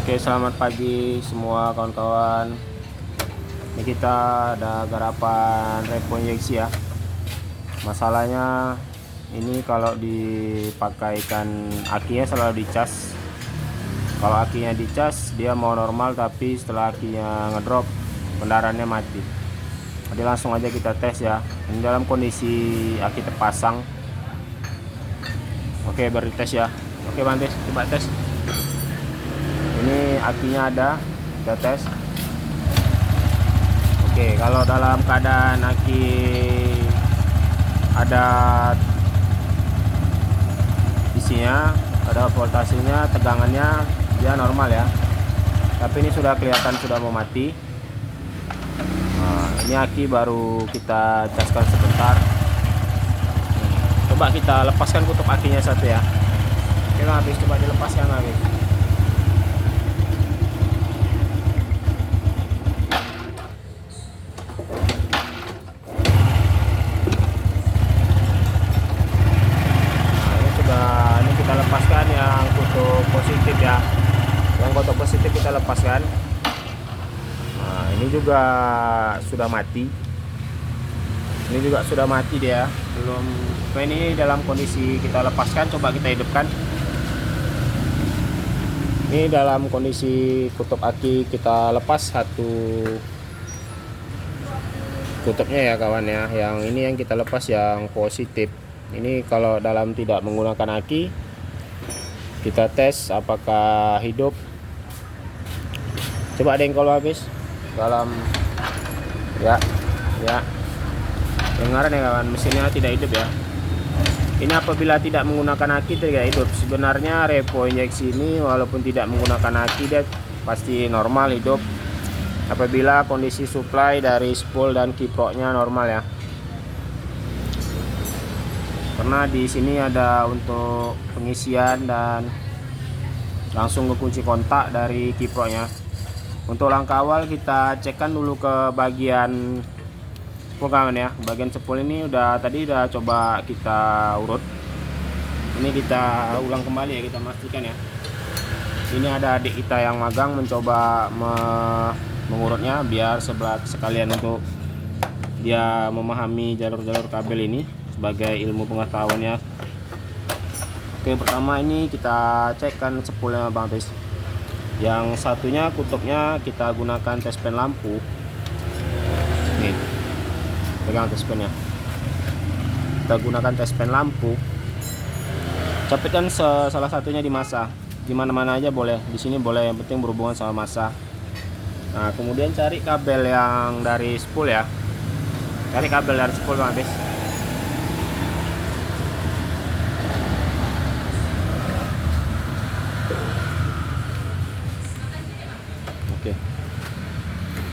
Oke, selamat pagi semua kawan-kawan. Ini kita ada garapan repo injeksi ya. Masalahnya ini kalau dipakaikan akinya selalu dicas. Kalau akinya dicas dia mau normal, tapi setelah akinya ngedrop kendaraannya mati. Jadi langsung aja kita tes ya. Ini dalam kondisi aki terpasang. Oke, baru tes ya. Oke Bang Tes, coba tes. Ini akinya ada, kita tes. Oke, kalau dalam keadaan aki ada isinya, ada voltasenya, tegangannya dia normal ya. Tapi ini sudah kelihatan sudah mau mati. Nah, ini aki baru kita caskan sebentar. Coba kita lepaskan kutub akinya satu ya. Kita habis coba dilepaskan habis. Ini kita lepaskan yang kutub positif ya. Yang kutub positif kita lepaskan. Nah, ini juga sudah mati. Ini juga sudah mati dia. Belum. Nah, ini dalam kondisi kita lepaskan, coba kita hidupkan. Ini dalam kondisi kutub aki kita lepas satu kutubnya ya kawan ya. Yang ini yang kita lepas yang positif. Ini kalau dalam tidak menggunakan aki, kita tes apakah hidup. Coba dengkol habis dalam ya dengaran ya kawan, mesinnya tidak hidup ya. Ini apabila tidak menggunakan aki tidak hidup. Sebenarnya repo injeksi ini walaupun tidak menggunakan aki dia pasti normal hidup apabila kondisi supply dari spool dan kiproknya normal ya. Karena di sini ada untuk pengisian dan langsung ke kunci kontak dari kiproknya. Untuk langkah awal kita cekkan dulu ke bagian spool kawan ya. Bagian spool ini tadi udah coba kita urut. Ini kita ulang kembali ya, kita pastikan ya. Ini ada adik kita yang magang mencoba mengurutnya biar sekalian untuk dia memahami jalur-jalur kabel ini sebagai ilmu pengetahuannya. Oke, pertama ini kita cekkan spoolnya Bang Tes. Yang satunya kutubnya kita gunakan tes pen lampu. Nih, pegang tes pennya. Kita gunakan tes pen lampu. Capitkan salah satunya di masa. Di mana-mana aja boleh. Di sini boleh, yang penting berhubungan sama masa. Nah, kemudian cari kabel yang dari spool ya. Cari kabel dari spool Bang Tes. Oke.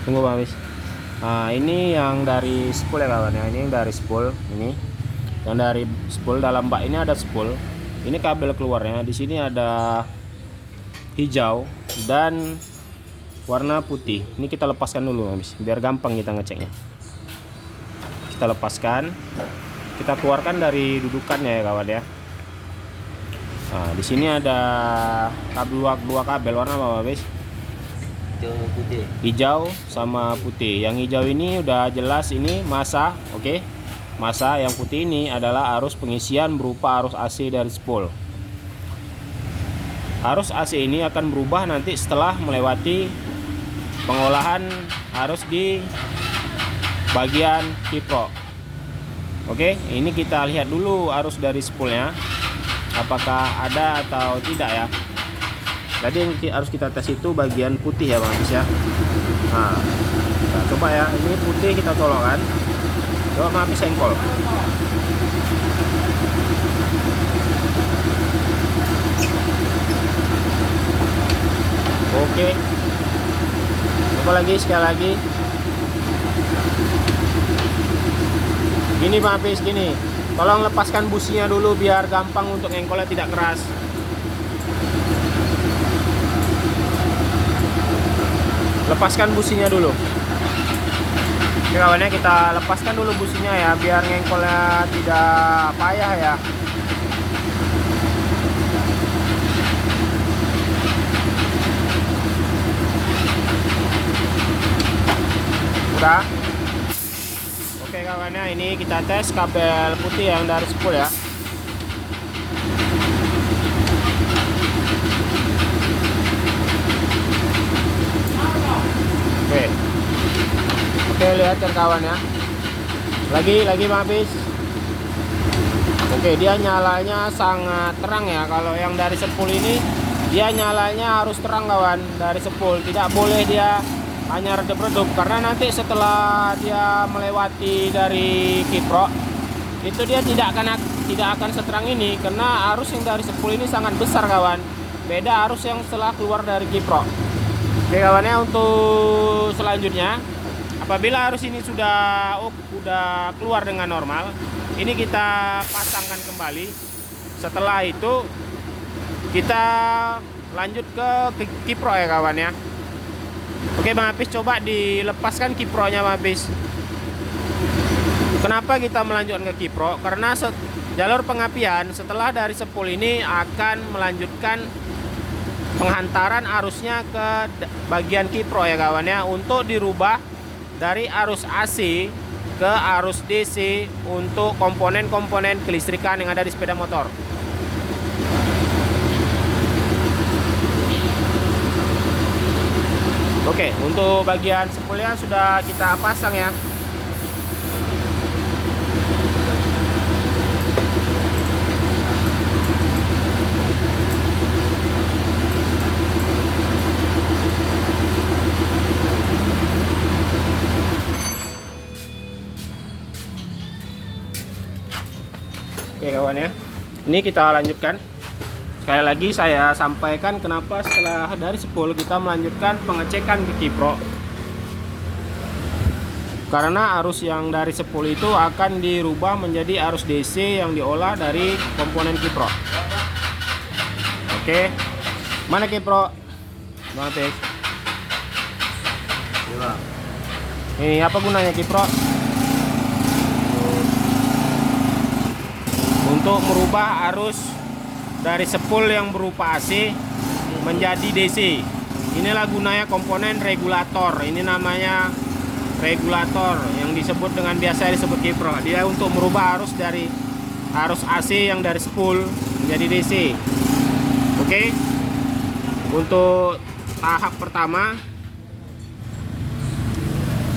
Tunggu Bang Tes. Nah, ini yang dari spool ya kawan ya. Ini yang dari spool ini. Yang dari spool dalam bak ini ada spool. Ini kabel keluarnya. Di sini ada hijau dan warna putih. Ini kita lepaskan dulu habis biar gampang kita ngeceknya. Kita lepaskan. Kita keluarkan dari dudukannya ya kawan ya. Nah, di sini ada dua kabel warna apa habis? Putih. Hijau sama putih. Yang hijau ini udah jelas ini masa, oke. Masa. Yang putih ini adalah arus pengisian berupa arus AC dari spool. Arus AC ini akan berubah nanti setelah melewati pengolahan arus di bagian kiprok. Oke, ini kita lihat dulu arus dari spoolnya apakah ada atau tidak ya. Tadi yang harus kita tes itu bagian putih ya Bang Tis ya. Nah, kita coba ya, ini putih kita colokkan. Coba Bang Tis sengkol. Oke. Coba lagi, sekali lagi. Gini Bang Tis, gini. Tolong lepaskan businya dulu biar gampang untuk ngengkolnya, tidak keras. Lepaskan businya dulu. Oke kawannya, kita lepaskan dulu businya ya biar ngengkolnya tidak payah ya. buka. Oke kawannya, ini kita tes kabel putih yang dari spool ya. Oke, lihat kan kawan ya. Lagi Bang Apis. Oke, dia nyalanya sangat terang ya. Kalau yang dari spool ini dia nyalanya harus terang kawan, dari spool. Tidak boleh dia hanya redup-redup, karena nanti setelah dia melewati dari kiprok itu dia tidak akan seterang ini, karena arus yang dari spool ini sangat besar kawan. Beda arus yang setelah keluar dari kiprok. Oke kawannya, untuk selanjutnya apabila arus ini sudah keluar dengan normal, ini kita pasangkan kembali. Setelah itu kita lanjut ke kiprok ya kawan ya. Oke Bang Apis, coba dilepaskan kiproknya Bang Apis. Kenapa kita melanjutkan ke kiprok? Karena jalur pengapian setelah dari spool ini akan melanjutkan penghantaran arusnya ke bagian kiprok ya kawan ya, untuk dirubah dari arus AC ke arus DC untuk komponen-komponen kelistrikan yang ada di sepeda motor. Oke, untuk bagian spoolnya sudah kita pasang ya. Oke kawan ya, ini kita lanjutkan. Sekali lagi saya sampaikan kenapa setelah dari spool kita melanjutkan pengecekan ke kiprok, karena arus yang dari spool itu akan dirubah menjadi arus DC yang diolah dari komponen kiprok. Oke, mana kiprok? Bang Apis. Ini apa gunanya kiprok? Untuk merubah arus dari spool yang berupa AC menjadi DC. Inilah gunanya komponen regulator. Ini namanya regulator yang disebut dengan biasa disebut kiprok. Dia untuk merubah arus dari arus AC yang dari spool menjadi DC. Oke. Untuk tahap pertama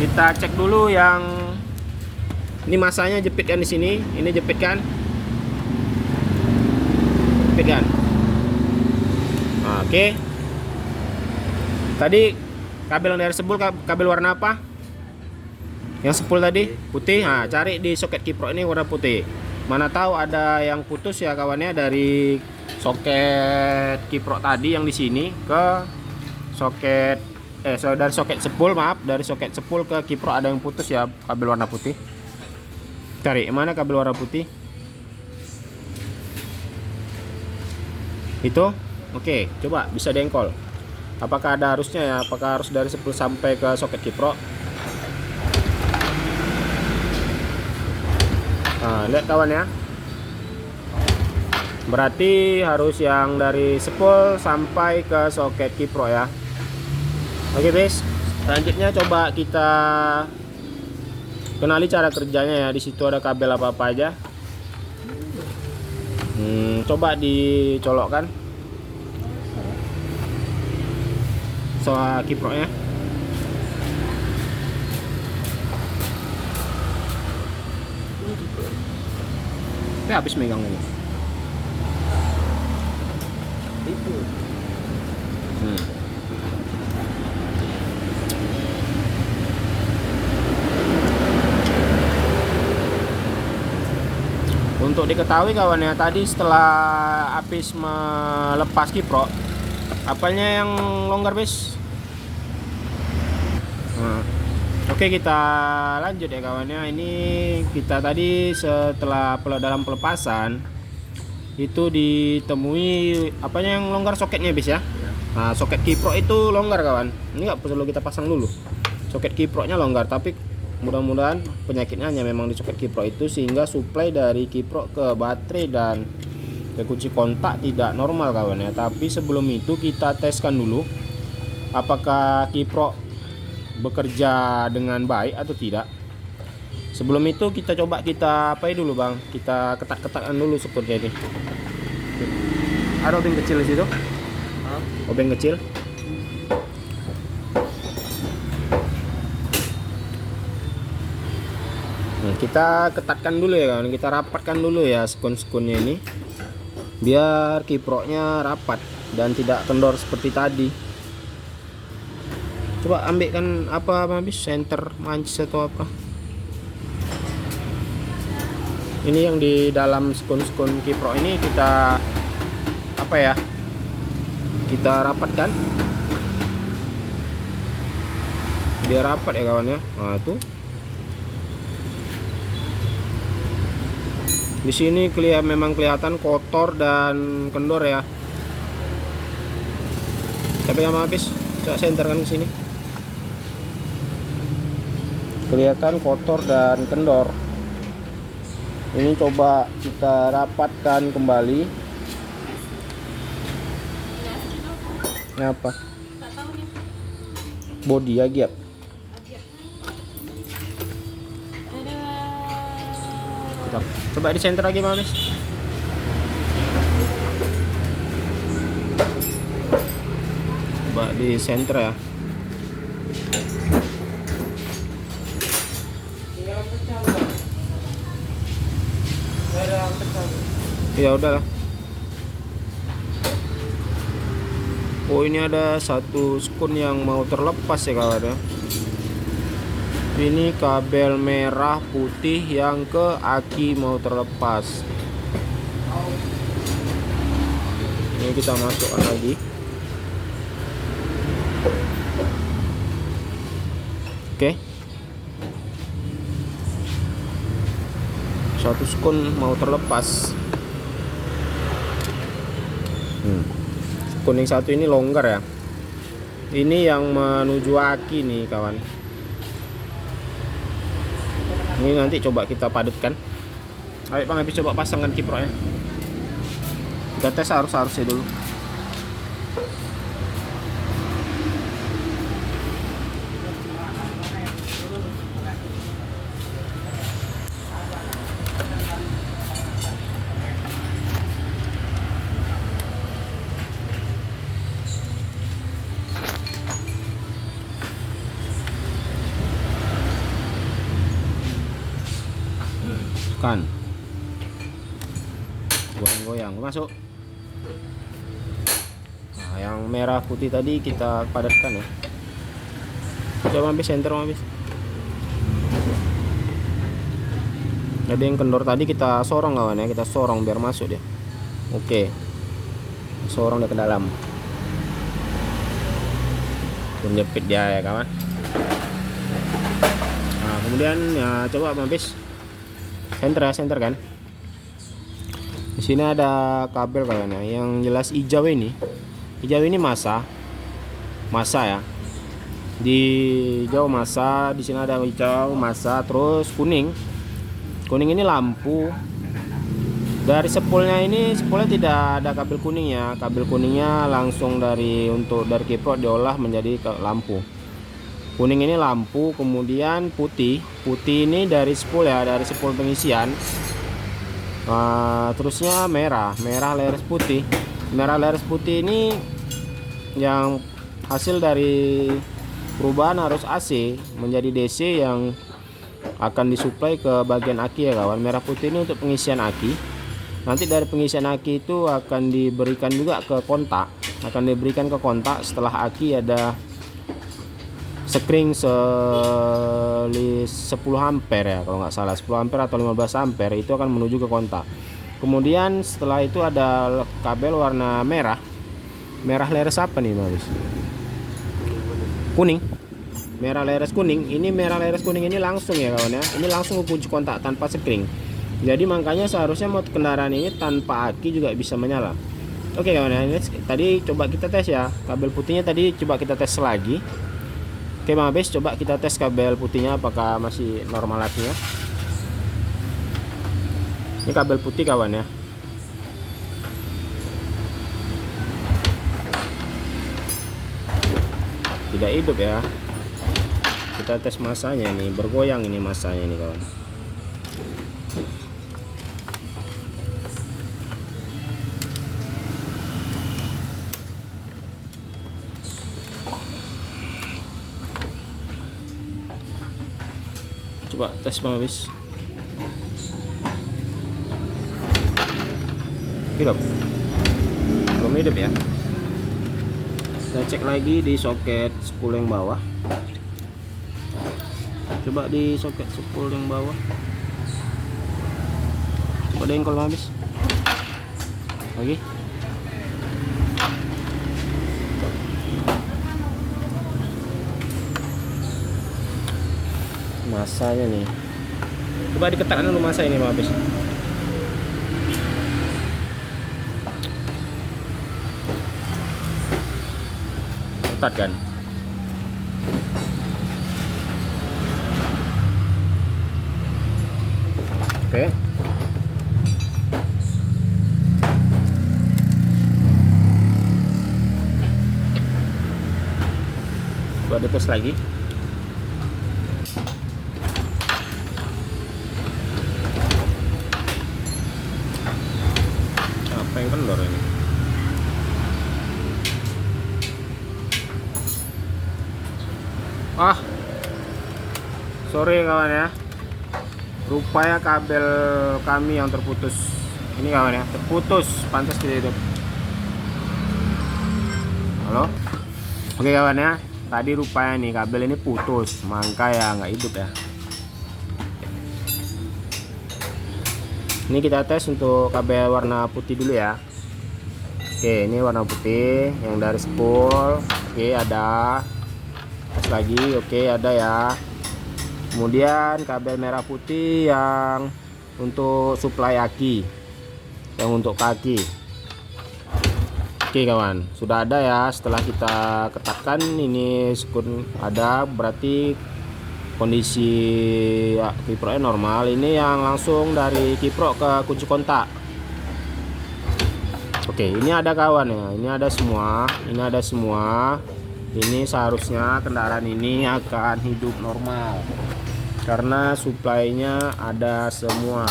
kita cek dulu yang ini masanya jepitkan di sini. Ini jepitkan. Kan? Oke. Tadi kabel dari spool, kabel warna apa? Yang spool tadi putih. Nah, cari di soket kiprok ini warna putih. Mana tahu ada yang putus ya kawannya, dari soket kiprok tadi yang di sini ke soket dari soket spool, maaf, dari soket spool ke kiprok ada yang putus ya, kabel warna putih. Cari mana kabel warna putih? Itu oke, coba bisa diengkol. Apakah ada arusnya ya? Apakah harus dari spool sampai ke soket kiprok? Nah, lihat kawan ya. Berarti harus yang dari spool sampai ke soket kiprok ya. Oke guys, selanjutnya coba kita kenali cara kerjanya ya. Di situ ada kabel apa-apa aja. Coba dicolokkan soal kiproknya. Habis megang ini. Itu. Untuk diketahui kawan ya, tadi setelah habis melepas kiprok, apanya yang longgar bis? Oke, kita lanjut ya kawannya. Ini kita tadi setelah dalam pelepasan itu ditemui apanya yang longgar, soketnya bis ya. Nah, soket kiprok itu longgar kawan. Ini nggak perlu kita pasang dulu. Soket kiproknya longgar, tapi mudah-mudahan penyakitnya hanya memang di soket kiprok itu, sehingga suplai dari kiprok ke baterai dan ke kunci kontak tidak normal kawan ya. Tapi sebelum itu kita teskan dulu apakah kiprok bekerja dengan baik atau tidak. Sebelum itu kita coba kita apa dulu bang, kita ketat-ketatkan dulu seperti ini. Ada obeng kecil di situ, Hah? obeng kecil. Nah, kita ketatkan dulu ya kawan, kita rapatkan dulu ya skun-skunnya ini biar kiproknya rapat dan tidak kendor seperti tadi. Coba ambilkan apa habis center mancis atau apa. Ini yang di dalam skun-skun kiprok ini kita apa ya, kita rapatkan biar rapat ya kawan ya. Nah tuh di sini memang kelihatan kotor dan kendor ya. Tapi yang habis coba senterkan ke sini. Kelihatan kotor dan kendor. Ini coba kita rapatkan kembali. Ini apa? Body agiap. Coba di center lagi Mas. Coba di center ya. Ya udahlah. Oh ini ada satu skun yang mau terlepas ya kawan ya. Ini kabel merah putih yang ke aki mau terlepas. Ini kita masukkan lagi. Oke. Satu skun mau terlepas. Skun yang satu ini longgar ya. Ini yang menuju aki nih kawan. Ini nanti coba kita padatkan. Ayo bang, habis coba pasangkan kiproknya. Kita tes harusnya dulu. Kan goyang-goyang masuk. Nah, yang merah putih tadi kita padatkan ya. Coba habis center habis. Jadi yang kendor tadi kita sorong kawan ya, kita sorong biar masuk dia. Oke. Sorong dia ke dalam. Menjepit dia ya kawan. Nah, kemudian ya coba habis center kan. Di sini ada kabel kawan ya, yang jelas hijau ini masa ya. Di hijau masa, di sini ada hijau masa, terus kuning ini lampu. Dari spoolnya tidak ada kabel kuning ya. Kabel kuningnya langsung dari kiprok diolah menjadi lampu. Kuning ini lampu, kemudian putih ini dari spool ya, dari spool pengisian. Terusnya merah leres putih. Merah leres putih ini yang hasil dari perubahan arus AC menjadi DC yang akan disuplai ke bagian aki ya kawan. Merah putih ini untuk pengisian aki. Nanti dari pengisian aki itu akan diberikan juga ke kontak. Setelah aki ada spring 10 ampere ya kalau nggak salah, 10 ampere atau 15 ampere itu akan menuju ke kontak. Kemudian setelah itu ada kabel warna merah leres apa nih Mas? Kuning. Merah leres kuning ini langsung ya kawan ya, ini langsung ke kunci kontak tanpa spring. Jadi makanya seharusnya motor kendaraan ini tanpa aki juga bisa menyala. Oke kawan ya, ini tadi coba kita tes ya, kabel putihnya tadi coba kita tes lagi. Oke Bang Abis, coba kita tes kabel putihnya apakah masih normal akinya. Ini kabel putih kawan ya. Tidak hidup ya. kita tes masanya nih, bergoyang ini masanya nih kawan. Coba tes Bang Abis. Hidup. Belum hidup ya. Kita cek lagi di soket spool yang bawah. Coba di soket spool yang bawah. Coba dengkol Bang Abis. Lagi. Masanya nih, coba diketatkan dulu masa ini Bang Abis. Ketat kan? Oke. Coba dites lagi. Apa yang kendor ini? Sorry kawan ya, rupanya kabel kami yang terputus ini kawan ya, terputus, pantas tidak hidup. Halo, oke kawan ya, tadi rupanya nih kabel ini putus, maka ya nggak hidup ya. Ini kita tes untuk kabel warna putih dulu ya. Oke, ini warna putih yang dari spool. Oke, ada. Tes lagi. Oke, ada ya. Kemudian kabel merah putih yang untuk suplai aki, yang untuk kaki. Oke kawan, sudah ada ya. Setelah kita ketatkan ini sekun ada, berarti kondisi ya, kiproknya normal. Ini yang langsung dari kiprok ke kunci kontak. Oke, ini ada kawan ya, ini ada semua, ini ada semua. Ini seharusnya kendaraan ini akan hidup normal karena suplainya ada semua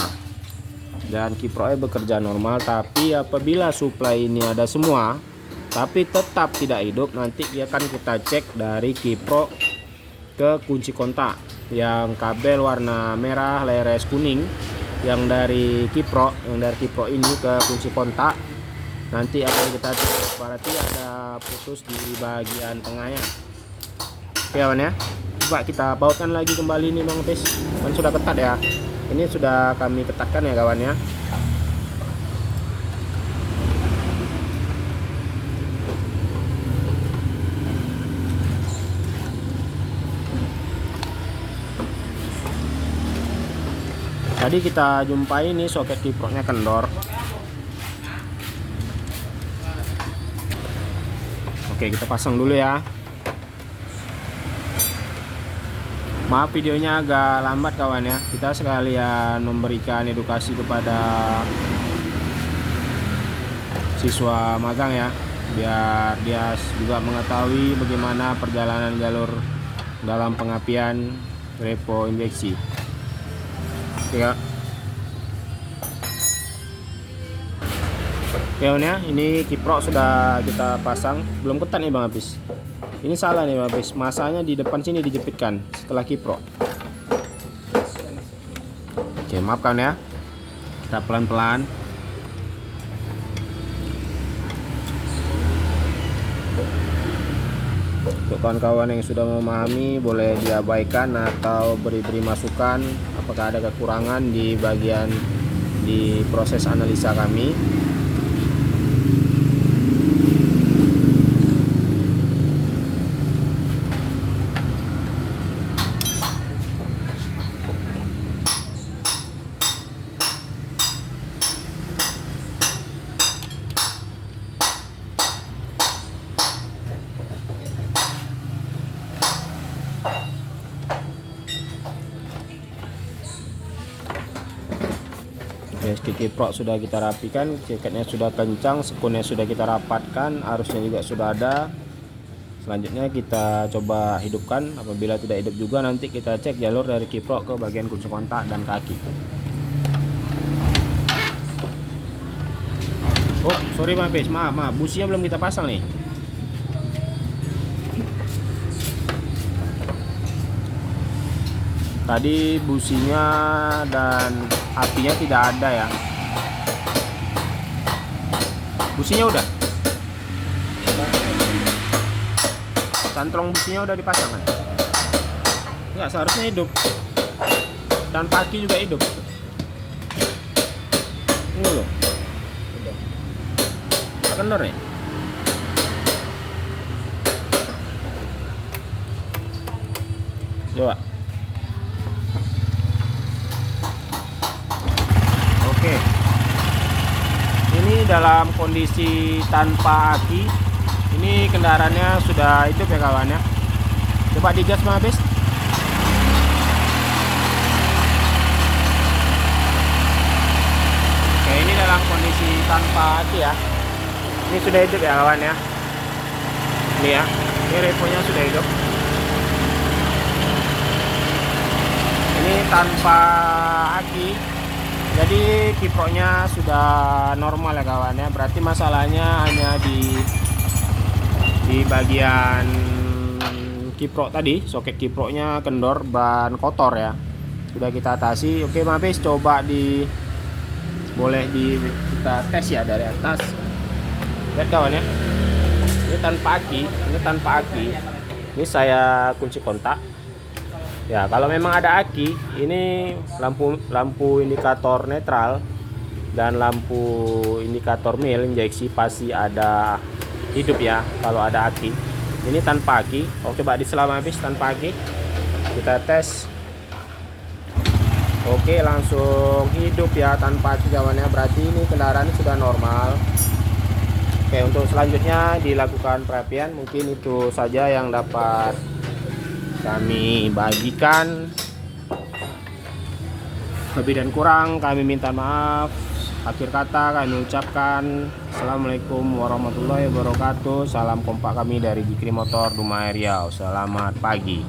dan kiproknya bekerja normal. Tapi apabila suplai ini ada semua tapi tetap tidak hidup, nanti akan kita cek dari kiprok ke kunci kontak yang kabel warna merah leres kuning yang dari kiprok ini ke kunci kontak. Nanti akan kita cek, berarti ada putus di bagian tengahnya. Oke kawan ya, coba kita bautkan lagi kembali nih Bang Abis. Kan sudah ketat ya, ini sudah kami ketatkan ya kawan ya. Tadi kita jumpai nih soket kiproknya kendor. Oke, kita pasang dulu ya. Maaf videonya agak lambat kawan ya. Kita sekalian memberikan edukasi kepada siswa magang ya, biar dia juga mengetahui bagaimana perjalanan jalur dalam pengapian repo injeksi. Oke ya. Kawan ya, ini kiprok sudah kita pasang, belum ketat nih Bang Abis. Ini salah nih Bang Abis, masanya di depan sini dijepitkan setelah kiprok. Oke, maafkan ya, kita pelan-pelan. Untuk kawan-kawan yang sudah memahami, boleh diabaikan atau beri masukan apakah ada kekurangan di bagian di proses analisa kami. Kiprok sudah kita rapikan, ceketnya sudah kencang, sekunnya sudah kita rapatkan, arusnya juga sudah ada. Selanjutnya kita coba hidupkan. Apabila tidak hidup juga, nanti kita cek jalur dari kiprok ke bagian kunci kontak dan kaki. Oh sorry Mabes, maaf, businya belum kita pasang nih. Tadi businya dan apinya tidak ada ya. Businya udah, cantrong businya udah dipasang kan? Enggak, seharusnya hidup. Dan paki juga hidup. Ini loh. Kendor ya? Coba. Oke. Ini dalam kondisi tanpa aki. Ini kendaraannya sudah hidup ya kawan ya. Coba digas habis. Oke, ini dalam kondisi tanpa aki ya. Ini sudah hidup ya kawan ya. Ini ya. Ini reponya sudah hidup. Ini tanpa aki. Jadi kiproknya sudah normal ya kawan ya. Berarti masalahnya hanya di bagian kiprok tadi, soket kiproknya kendor, ban kotor ya. Sudah kita atasi. Oke Mabes, coba boleh kita tes ya dari atas. Lihat kawan ya. Ini tanpa aki. Ini saya kunci kontak. Ya, kalau memang ada aki, ini lampu indikator netral dan lampu indikator mil injeksi pasti ada hidup ya kalau ada aki. Ini tanpa aki. Oh, coba diselam habis tanpa aki. Kita tes. Oke, langsung hidup ya tanpa aki kawannya. Berarti ini kendaraan sudah normal. Oke, untuk selanjutnya dilakukan perapian. Mungkin itu saja yang dapat kami bagikan. Lebih dan kurang kami minta maaf. Akhir kata kami ucapkan Assalamualaikum warahmatullahi wabarakatuh. Salam kompak kami dari Jikri Motor Dumai Riau. Selamat pagi.